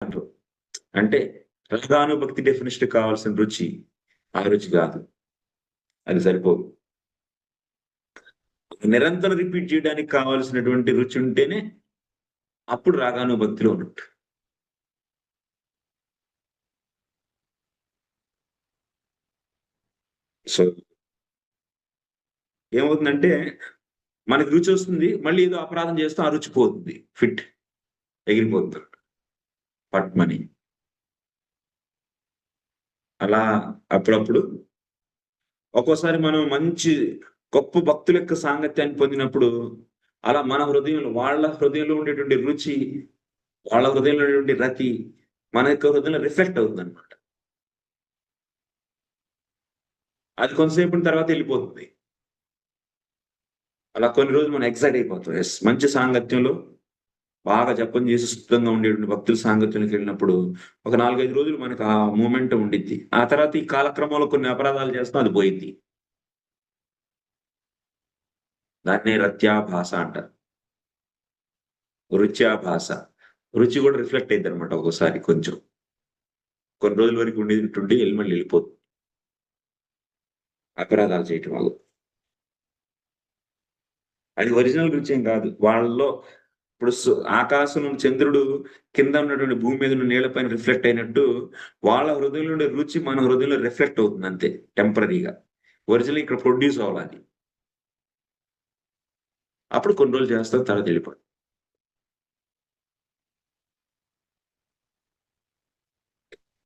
అంటారు. అంటే రసానుభక్తి డెఫినిషన్ కావాల్సిన రుచి, ఆ రుచి కాదు. అది సరిపోదు. నిరంతరం రిపీట్ చేయడానికి కావాల్సినటువంటి రుచి ఉంటేనే అప్పుడు రాగానుభక్తిలో ఉన్నట్టు. సో, ఏమవుతుందంటే మనకి రుచొస్తుంది. మళ్ళీ ఏదో అపరాధం చేస్తాం. ఆ రుచి పోతుంది. ఎగిరిపోతుంది పట్మని. అలా అప్పుడప్పుడు ఒక్కోసారి మనం మంచి గొప్ప భక్తుల యొక్క సాంగత్యాన్ని పొందినప్పుడు, అలా మన హృదయంలో వాళ్ళ హృదయంలో ఉండేటువంటి రుచి, వాళ్ళ హృదయంలో ఉండేటువంటి రతి, మన యొక్క హృదయంలో రిఫ్లెక్ట్ అవుతుందనమాట. అది కొంతసేపటి తర్వాత ఎళ్ళిపోతుంది. అలా కొన్ని రోజులు మనం ఎక్సైట్ అయిపోతాం. యెస్. మంచి సాంగత్యంలో బాగా జపం చేసి శుద్ధంగా ఉండేటువంటి భక్తుల సాంగత్యంలోకెళ్ళినప్పుడు, ఒక 4, 5 రోజులు మనకు ఆ మొమెంటం ఉండిద్ది. ఆ తర్వాత ఈ కాలక్రమంలో కొన్ని అపరాధాలు చేస్తాం అది పోయిద్ది. దాన్నే రత్యాభాస అంటారు. రుచ్యాభాస. రుచి కూడా రిఫ్లెక్ట్ అయిద్దనమాట ఒక్కోసారి కొంచెం. కొన్ని రోజుల వరకు ఉండేటుండి మళ్ళీ ఎళ్ళిపోతుంది. అపరాధాలు చేయటం వల్ల. అది ఒరిజినల్ రుచేం కాదు. వాళ్ళలో ఇప్పుడు ఆకాశం నుండి చంద్రుడు కింద ఉన్నటువంటి భూమి మీద ఉన్న నీళ్ల పైన రిఫ్లెక్ట్ అయినట్టు, వాళ్ళ హృదయంలో ఉండే రుచి మన హృదయంలో రిఫ్లెక్ట్ అవుతుంది అంతే టెంపరరీగా. ఒరిజినల్ ఇక్కడ ప్రొడ్యూస్ అవ్వాలి. అప్పుడు కొన్ని రోజులు చేస్తారు తర్వాత ఎళ్ళిపోతుంది.